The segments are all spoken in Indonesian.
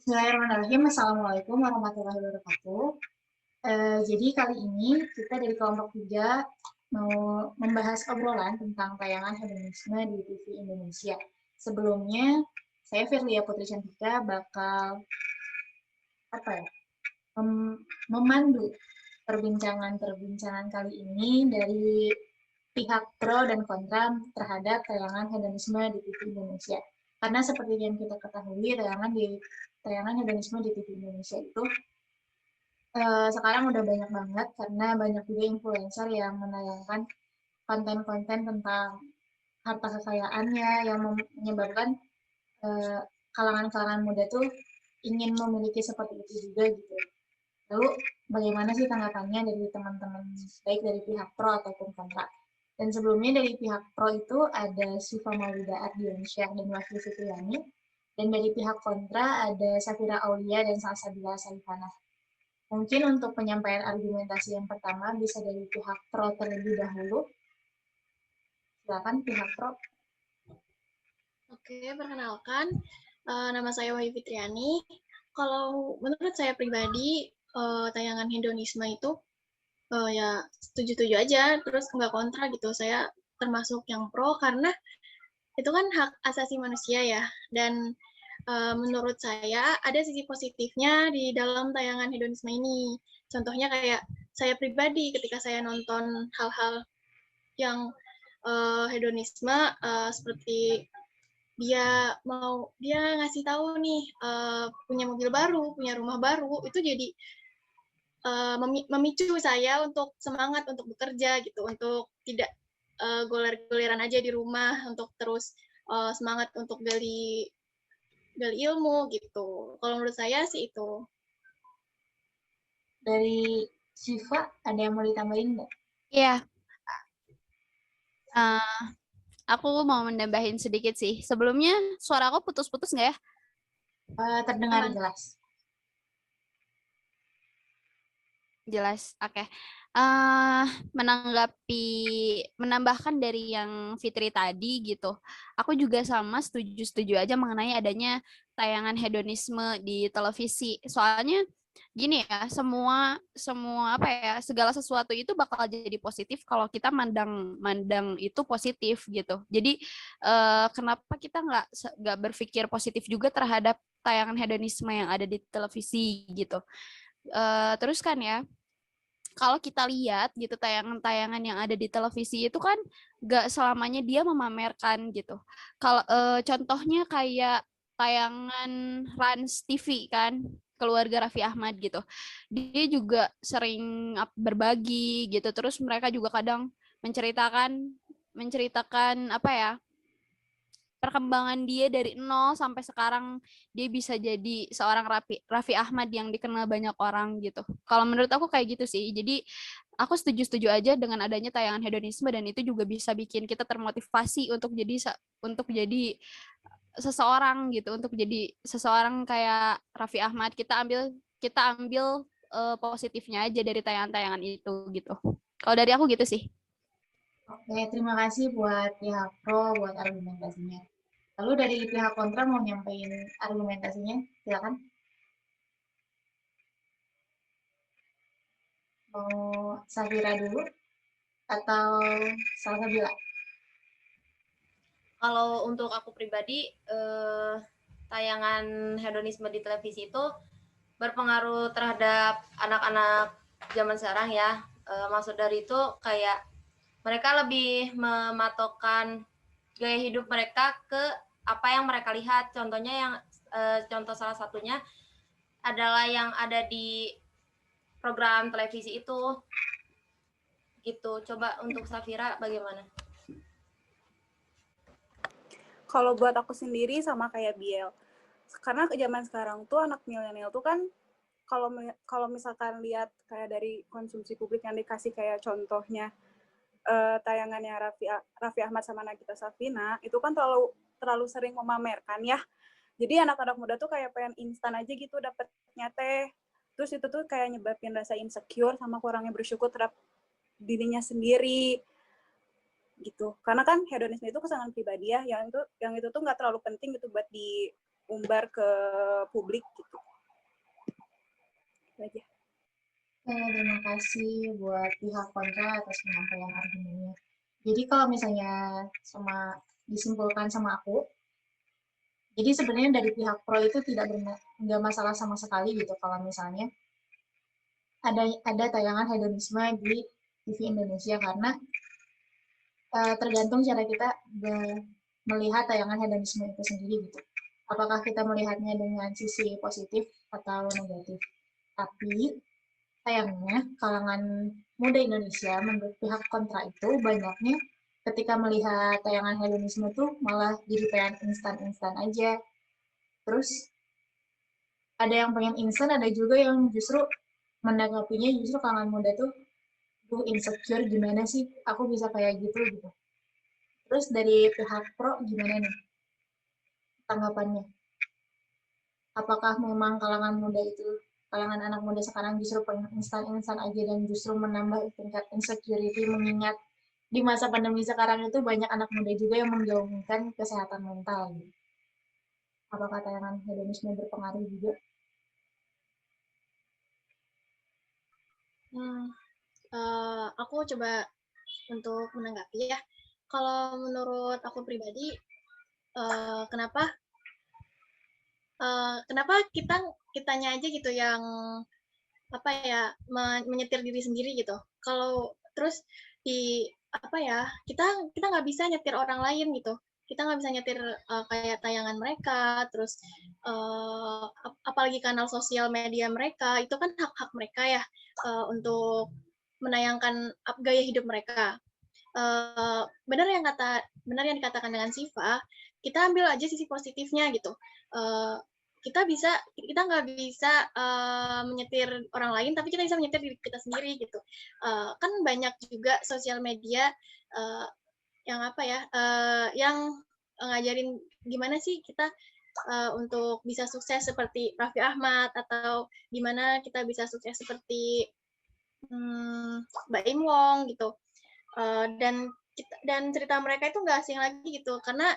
Bismillahirrahmanirrahim. Assalamualaikum warahmatullahi wabarakatuh. Jadi kali ini kita dari kelompok 3 mau membahas obrolan tentang tayangan hedonisme di TV Indonesia. Sebelumnya, saya Firlia Putri Cantika bakal memandu perbincangan kali ini dari pihak pro dan kontra terhadap tayangan hedonisme di TV Indonesia. Karena seperti yang kita ketahui, tayangan hedonisme di TV Indonesia itu sekarang udah banyak banget karena banyak juga influencer yang menayangkan konten-konten tentang harta kekayaannya yang menyebabkan eh, kalangan-kalangan muda tuh ingin memiliki seperti itu juga gitu. Lalu bagaimana sih tanggapannya dari teman-teman baik dari pihak pro ataupun kontra? Dan sebelumnya dari pihak pro itu ada Syifa Maulida Ardiansyah dan Wakil Fitriani, dan dari pihak kontra ada Safira Aulia dan Salsabila Salihana. Mungkin untuk penyampaian argumentasi yang pertama bisa dari pihak pro terlebih dahulu. Silakan pihak pro. Oke, perkenalkan, nama saya Wahyu Fitriani. Kalau menurut saya pribadi, tayangan hedonisme itu ya setuju-setuju aja, terus nggak kontra gitu. Saya termasuk yang pro karena itu kan hak asasi manusia ya. Dan menurut saya ada sisi positifnya di dalam tayangan hedonisme ini. Contohnya kayak saya pribadi ketika saya nonton hal-hal yang hedonisme seperti dia ngasih tahu nih punya mobil baru, punya rumah baru, itu jadi memicu saya untuk semangat untuk bekerja gitu, untuk tidak goler-goleran aja di rumah, untuk terus semangat untuk gali ilmu gitu. Kalau menurut saya sih itu. Dari Syifa, ada yang mau ditambahin nggak? Iya, aku mau menambahin sedikit sih. Sebelumnya suara aku putus-putus nggak ya? Terdengar jelas. Jelas, oke. Menambahkan dari yang Fitri tadi gitu. Aku juga sama setuju-setuju aja mengenai adanya tayangan hedonisme di televisi. Soalnya gini ya, semua apa ya, segala sesuatu itu bakal jadi positif kalau kita mandang itu positif gitu. Jadi kenapa kita nggak berpikir positif juga terhadap tayangan hedonisme yang ada di televisi gitu. Terus kan ya, kalau kita lihat gitu tayangan-tayangan yang ada di televisi itu kan gak selamanya dia memamerkan gitu. Kalau contohnya kayak tayangan Rans TV kan, keluarga Raffi Ahmad gitu. Dia juga sering berbagi gitu. Terus mereka juga kadang menceritakan apa ya, perkembangan dia dari nol sampai sekarang dia bisa jadi seorang Raffi Ahmad yang dikenal banyak orang gitu. Kalau menurut aku kayak gitu sih. Jadi aku setuju-setuju aja dengan adanya tayangan hedonisme, dan itu juga bisa bikin kita termotivasi untuk jadi seseorang gitu, untuk jadi seseorang kayak Raffi Ahmad. Kita ambil positifnya aja dari tayangan-tayangan itu gitu. Kalau dari aku gitu sih. Oke, terima kasih buat pihak pro buat argumentasinya. Lalu dari pihak kontra mau nyampein argumentasinya, silakan. Mau Safira dulu atau Salsabila? Kalau untuk aku pribadi, tayangan hedonisme di televisi itu berpengaruh terhadap anak-anak zaman sekarang ya. Maksud dari itu kayak mereka lebih mematokkan gaya hidup mereka ke apa yang mereka lihat. Contoh salah satunya adalah yang ada di program televisi itu. Gitu. Coba untuk Safira bagaimana? Kalau buat aku sendiri sama kayak Biel. Karena ke zaman sekarang tuh anak milenial tuh kan kalau misalkan lihat kayak dari konsumsi publik yang dikasih kayak contohnya tayangannya Raffi Ahmad sama Nagita Slavina itu kan terlalu sering memamerkan ya. Jadi anak-anak muda tuh kayak pengen instan aja gitu dapetnya teh. Terus itu tuh kayak nyebabin rasa insecure sama kurangnya bersyukur terhadap dirinya sendiri gitu. Karena kan hedonisme itu kesenangan pribadi ya, yang itu tuh nggak terlalu penting gitu buat diumbar ke publik gitu. Itu aja. Terima kasih buat pihak kontra atas penyampaian argumennya. Jadi kalau misalnya disimpulkan sama aku, jadi sebenarnya dari pihak pro itu nggak masalah sama sekali gitu kalau misalnya ada tayangan hedonisme di TV Indonesia, karena tergantung cara kita melihat tayangan hedonisme itu sendiri gitu. Apakah kita melihatnya dengan sisi positif atau negatif. Tapi sayangnya kalangan muda Indonesia menurut pihak kontra itu banyaknya ketika melihat tayangan hedonisme itu malah jadi pengen instan-instan aja. Terus ada yang pengen instan, ada juga yang justru menanggapinya justru kalangan muda tuh insecure, gimana sih aku bisa kayak gitu. Terus dari pihak pro gimana nih tanggapannya? Apakah memang kalangan anak muda sekarang justru pengen instan-instan aja dan justru menambah tingkat insecurity, mengingat di masa pandemi sekarang itu banyak anak muda juga yang menggaungkan kesehatan mental. Apakah tayangan hedonisme berpengaruh juga? Aku coba untuk menanggapi ya. Kalau menurut aku pribadi, kenapa kitanya aja gitu yang menyetir diri sendiri gitu. Kalau terus kita nggak bisa nyetir orang lain gitu. Kita nggak bisa nyetir kayak tayangan mereka, terus apalagi kanal sosial media mereka, itu kan hak-hak mereka ya untuk menayangkan gaya hidup mereka. Benar yang dikatakan dengan Siva, kita ambil aja sisi positifnya gitu. Kita nggak bisa menyetir orang lain, tapi kita bisa menyetir diri kita sendiri gitu. Kan banyak juga sosial media yang ngajarin gimana sih kita untuk bisa sukses seperti Raffi Ahmad, atau gimana kita bisa sukses seperti Mbak Im Wong gitu. Dan cerita mereka itu nggak asing lagi gitu, karena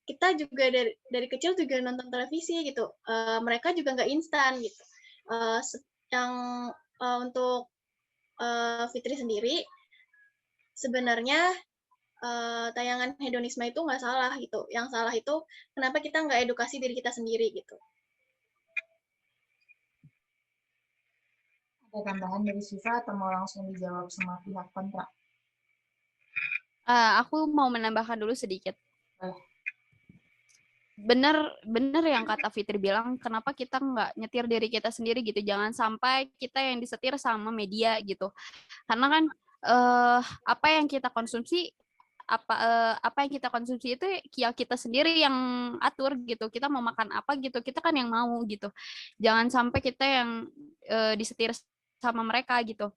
kita juga dari kecil juga nonton televisi gitu. Mereka juga nggak instan gitu. Untuk Fitri sendiri, sebenarnya tayangan hedonisme itu nggak salah gitu. Yang salah itu kenapa kita nggak edukasi diri kita sendiri gitu. Ada tambahan dari Siva atau mau langsung dijawab sama pihak kontra? Aku mau menambahkan dulu sedikit. Bener yang kata Fitri bilang, kenapa kita nggak nyetir diri kita sendiri gitu, jangan sampai kita yang disetir sama media gitu, karena kan apa yang kita konsumsi itu ya kita sendiri yang atur gitu, kita mau makan apa gitu, kita kan yang mau gitu, jangan sampai kita yang disetir sama mereka gitu.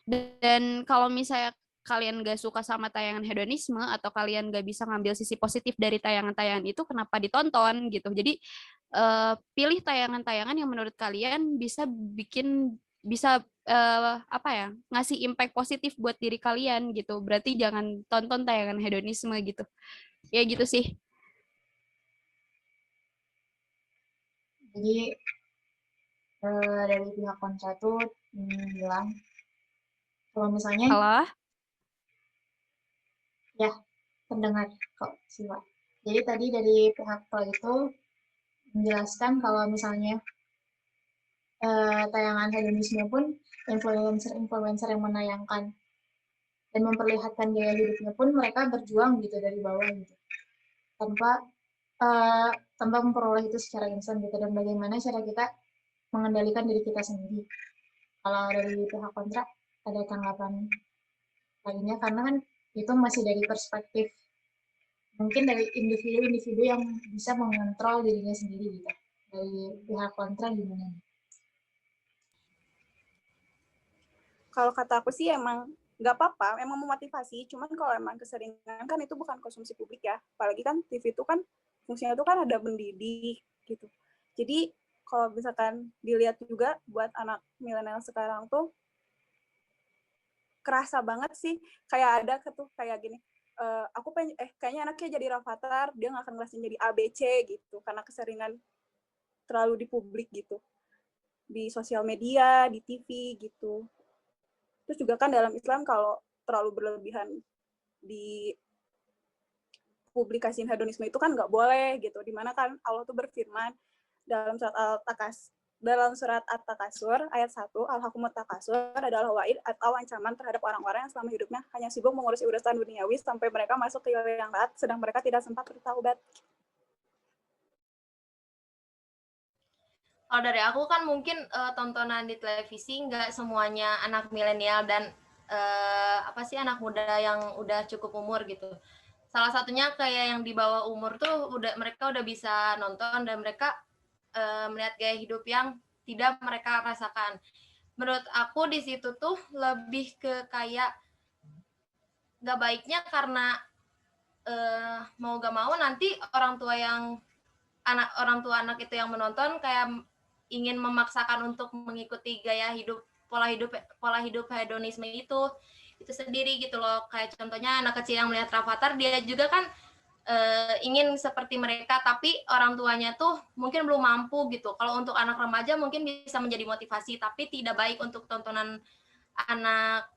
Dan kalau misalnya kalian gak suka sama tayangan hedonisme atau kalian gak bisa ngambil sisi positif dari tayangan-tayangan itu, kenapa ditonton gitu. Jadi pilih tayangan-tayangan yang menurut kalian bisa ngasih impact positif buat diri kalian gitu. Berarti jangan tonton tayangan hedonisme gitu. Ya gitu sih. Jadi dari pihak kontra tuh bilang kalau misalnya Halo? ya pendengar kok Siva. Jadi tadi dari pihak pro itu menjelaskan kalau misalnya tayangan hedonisme pun influencer yang menayangkan dan memperlihatkan gaya hidupnya pun mereka berjuang gitu dari bawah gitu, tanpa memperoleh itu secara instan gitu. Dan bagaimana cara kita mengendalikan diri kita sendiri. Kalau dari pihak kontra ada tanggapan lainnya, karena kan itu masih dari perspektif mungkin dari individu-individu yang bisa mengontrol dirinya sendiri gitu. Dari pihak kontra gimana? Kalau kata aku sih emang nggak apa-apa, emang memotivasi. Cuman kalau emang keseringan kan itu bukan konsumsi publik ya. Apalagi kan TV itu kan fungsinya itu kan ada mendidik gitu. Jadi kalau misalkan dilihat juga buat anak milenial sekarang tuh kerasa banget sih, kayak ada kayak gini, aku pengen kayaknya anaknya jadi Rafathar, dia nggak akan ngerasain jadi ABC gitu karena keseringan terlalu di publik gitu, di sosial media, di TV gitu. Terus juga kan dalam Islam kalau terlalu berlebihan di publikasiin hedonisme itu kan nggak boleh gitu. Dimana kan Allah tuh berfirman dalam surat At-Takasur ayat 1, Al-Hakumut Takasur adalah wa'id atau ancaman terhadap orang-orang yang selama hidupnya hanya sibuk mengurusi urusan duniawi sampai mereka masuk ke yang lahat, sedang mereka tidak sempat bertaubat. Kalau dari aku kan mungkin tontonan di televisi nggak semuanya anak milenial dan anak muda yang udah cukup umur gitu. Salah satunya kayak yang di bawah umur tuh mereka udah bisa nonton dan mereka melihat gaya hidup yang tidak mereka rasakan. Menurut aku di situ tuh lebih ke kayak nggak baiknya karena mau gak mau nanti orang tua anak itu yang menonton kayak ingin memaksakan untuk mengikuti gaya hidup pola hidup hedonisme itu sendiri gitu loh. Kayak contohnya anak kecil yang melihat Rafathar, dia juga kan ingin seperti mereka, tapi orang tuanya tuh mungkin belum mampu gitu. Kalau untuk anak remaja mungkin bisa menjadi motivasi, tapi tidak baik untuk tontonan anak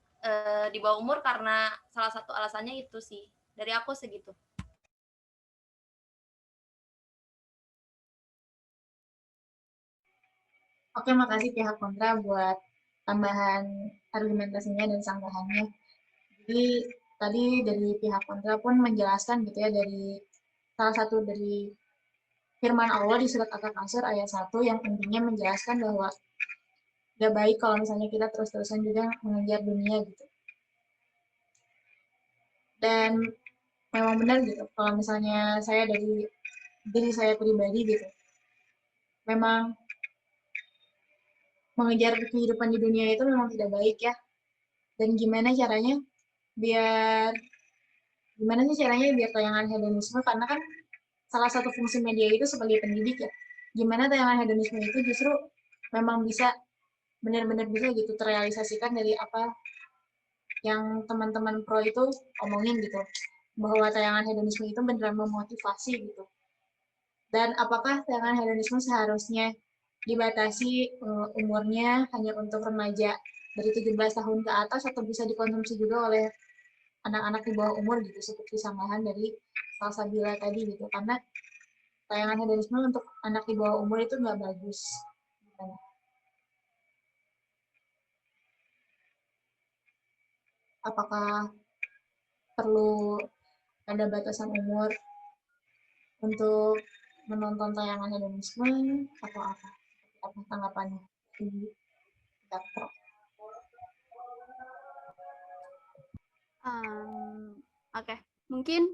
di bawah umur karena salah satu alasannya itu sih. Dari aku segitu. Oke, makasih pihak kontra buat tambahan argumentasinya dan sanggahannya. Jadi tadi dari pihak kontra pun menjelaskan gitu ya, dari salah satu dari firman Allah di surat At-Takasur ayat 1 yang intinya menjelaskan bahwa gak baik kalau misalnya kita terus-terusan juga mengejar dunia gitu. Dan memang benar gitu, kalau misalnya saya dari diri saya pribadi gitu, memang mengejar kehidupan di dunia itu memang tidak baik ya. Dan gimana sih caranya biar tayangan hedonisme, karena kan salah satu fungsi media itu sebagai pendidik ya. Gimana tayangan hedonisme itu justru memang bisa benar-benar bisa gitu terrealisasikan dari apa yang teman-teman pro itu omongin gitu, bahwa tayangan hedonisme itu beneran memotivasi gitu. Dan apakah tayangan hedonisme seharusnya dibatasi umurnya hanya untuk remaja dari 17 tahun ke atas atau bisa dikonsumsi juga oleh anak-anak di bawah umur gitu, seperti sanggahan dari Salsabila tadi gitu, karena tayangan hedonisme untuk anak di bawah umur itu nggak bagus. Apakah perlu ada batasan umur untuk menonton tayangan hedonisme atau apa? Apa tanggapannya? Dokter. Oke. Mungkin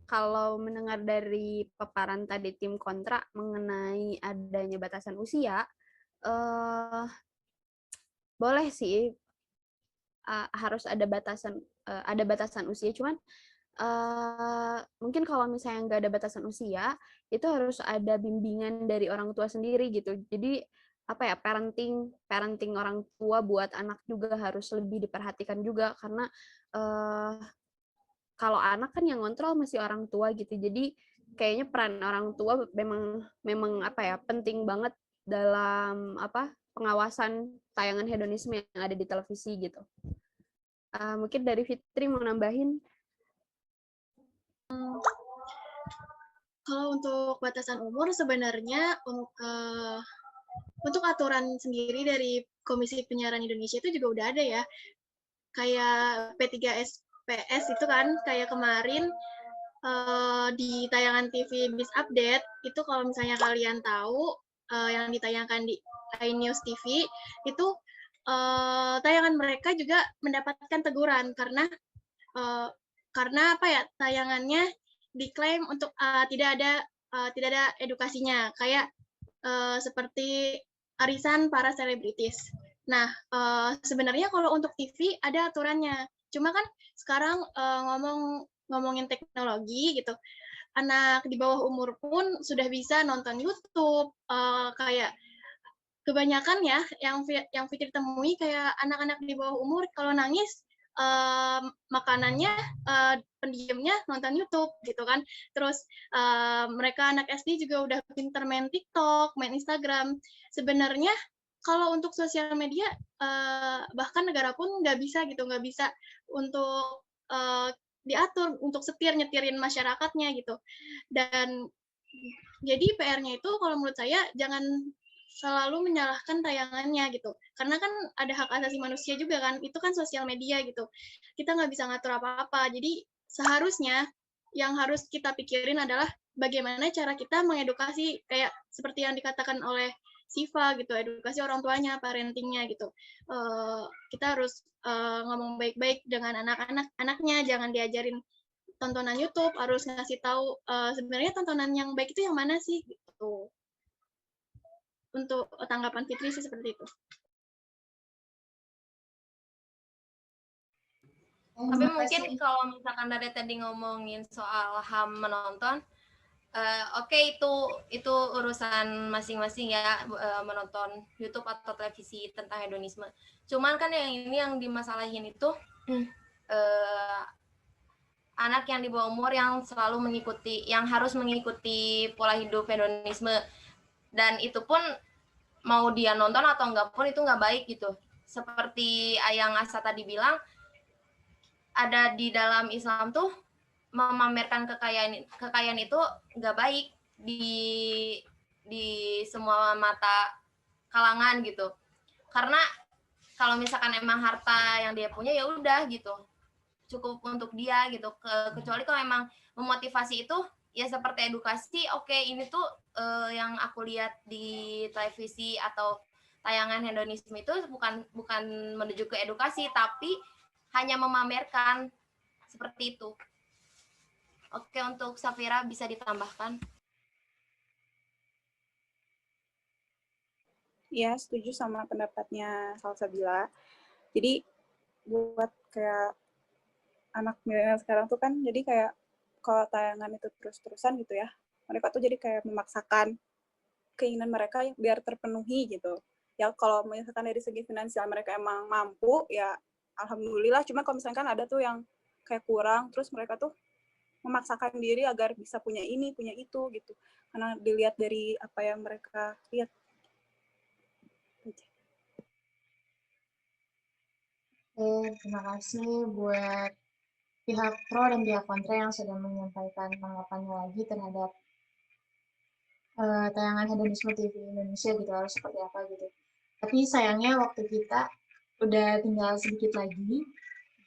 kalau mendengar dari paparan tadi tim kontra mengenai adanya batasan usia, boleh sih harus ada batasan usia, cuman mungkin kalau misalnya nggak ada batasan usia, itu harus ada bimbingan dari orang tua sendiri gitu. Jadi parenting orang tua buat anak juga harus lebih diperhatikan juga, karena kalau anak kan yang ngontrol masih orang tua gitu. Jadi kayaknya peran orang tua memang penting banget dalam pengawasan tayangan hedonisme yang ada di televisi gitu. Mungkin dari Fitri mau nambahin. Kalau untuk batasan umur sebenarnya untuk aturan sendiri dari Komisi Penyiaran Indonesia itu juga udah ada ya. Kayak P3SPS itu kan kayak kemarin di tayangan TV Bis Update itu, kalau misalnya kalian tahu yang ditayangkan di iNews TV itu tayangan mereka juga mendapatkan teguran karena tayangannya diklaim untuk tidak ada edukasinya, kayak seperti arisan para selebritis. Nah, sebenarnya kalau untuk TV ada aturannya. Cuma kan sekarang ngomongin teknologi gitu, anak di bawah umur pun sudah bisa nonton YouTube. Kayak kebanyakan ya yang Fitri temui kayak anak-anak di bawah umur kalau nangis makanannya pendiamnya nonton YouTube gitu kan. Terus mereka anak SD juga udah pinter main TikTok, main Instagram. Sebenarnya kalau untuk sosial media bahkan negara pun nggak bisa gitu, nggak bisa untuk diatur untuk nyetirin masyarakatnya gitu. Dan jadi PR-nya itu kalau menurut saya jangan selalu menyalahkan tayangannya gitu. Karena kan ada hak asasi manusia juga kan, itu kan sosial media gitu. Kita nggak bisa ngatur apa-apa. Jadi seharusnya yang harus kita pikirin adalah bagaimana cara kita mengedukasi kayak seperti yang dikatakan oleh Siva gitu, edukasi orang tuanya, parentingnya gitu. Kita harus ngomong baik-baik dengan anaknya, jangan diajarin tontonan YouTube, harus ngasih tahu sebenarnya tontonan yang baik itu yang mana sih gitu. Untuk tanggapan Fitri sih seperti itu. Tapi mungkin kalau misalkan dari tadi ngomongin soal HAM menonton, oke, itu urusan masing-masing ya, menonton YouTube atau televisi tentang hedonisme. Cuman kan yang dimasalahin itu anak yang di bawah umur yang selalu yang harus mengikuti pola hidup hedonisme, dan itu pun mau dia nonton atau enggak pun itu nggak baik gitu. Seperti Ayang Asa tadi bilang, ada di dalam Islam tuh memamerkan kekayaan itu nggak baik di semua mata kalangan gitu. Karena kalau misalkan emang harta yang dia punya ya udah gitu, cukup untuk dia gitu. Kecuali kalau emang memotivasi itu ya seperti edukasi. Oke, ini tuh yang aku lihat di televisi atau tayangan hedonisme itu bukan menuju ke edukasi, tapi hanya memamerkan, seperti itu. Oke, untuk Safira bisa ditambahkan? Ya, setuju sama pendapatnya Salsabila. Jadi buat kayak anak milenial sekarang tuh kan, jadi kayak kalau tayangan itu terus-terusan gitu ya, mereka tuh jadi kayak memaksakan keinginan mereka biar terpenuhi gitu. Ya kalau misalkan dari segi finansial mereka emang mampu, ya alhamdulillah. Cuma kalau misalkan ada tuh yang kayak kurang, terus mereka tuh memaksakan diri agar bisa punya ini, punya itu gitu. Karena dilihat dari apa yang mereka lihat. Terima kasih buat pihak pro dan pihak kontra yang sudah menyampaikan tanggapannya lagi terhadap tayangan hedonisme TV Indonesia gitu, harus seperti apa gitu. Tapi sayangnya waktu kita udah tinggal sedikit lagi,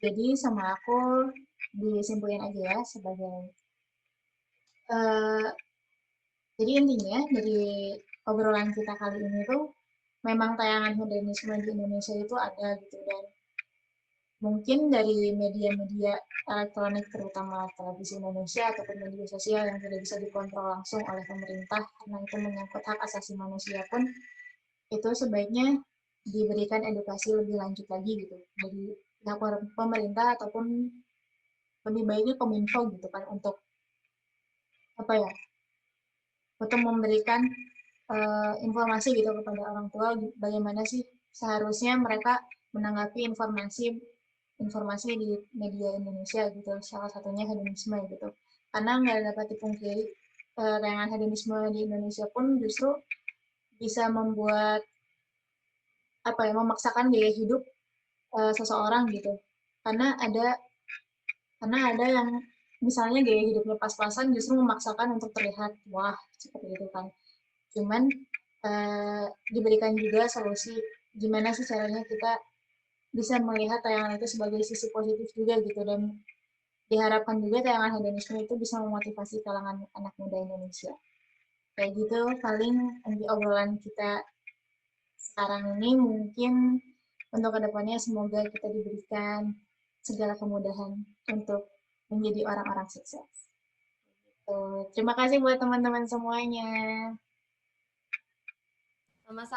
jadi sama aku disimpulin aja ya sebagai jadi intinya dari obrolan kita kali ini tuh memang tayangan hedonisme di Indonesia itu ada gitu, dan mungkin dari media-media elektronik terutama televisi Indonesia ataupun media sosial yang tidak bisa dikontrol langsung oleh pemerintah karena itu menyangkut hak asasi manusia pun, itu sebaiknya diberikan edukasi lebih lanjut lagi gitu dari pihak pemerintah ataupun lebih baiknya Kominfo gitu kan, untuk apa ya, untuk memberikan informasi gitu kepada orang tua bagaimana sih seharusnya mereka menanggapi informasi di media Indonesia gitu, salah satunya hedonisme gitu. Karena nggak dapat dipungkiri, tayangan hedonisme di Indonesia pun justru bisa membuat apa ya, memaksakan gaya hidup seseorang gitu. Karena ada yang misalnya gaya hidupnya pas-pasan justru memaksakan untuk terlihat wah seperti itu kan. Cuman diberikan juga solusi gimana sih caranya kita bisa melihat tayangan itu sebagai sisi positif juga gitu, dan diharapkan juga tayangan hedonisme itu bisa memotivasi kalangan anak muda Indonesia. Kayak gitu paling di obrolan kita sekarang ini. Mungkin untuk kedepannya semoga kita diberikan segala kemudahan untuk menjadi orang-orang sukses. Terima kasih buat teman-teman semuanya. Sama-sama.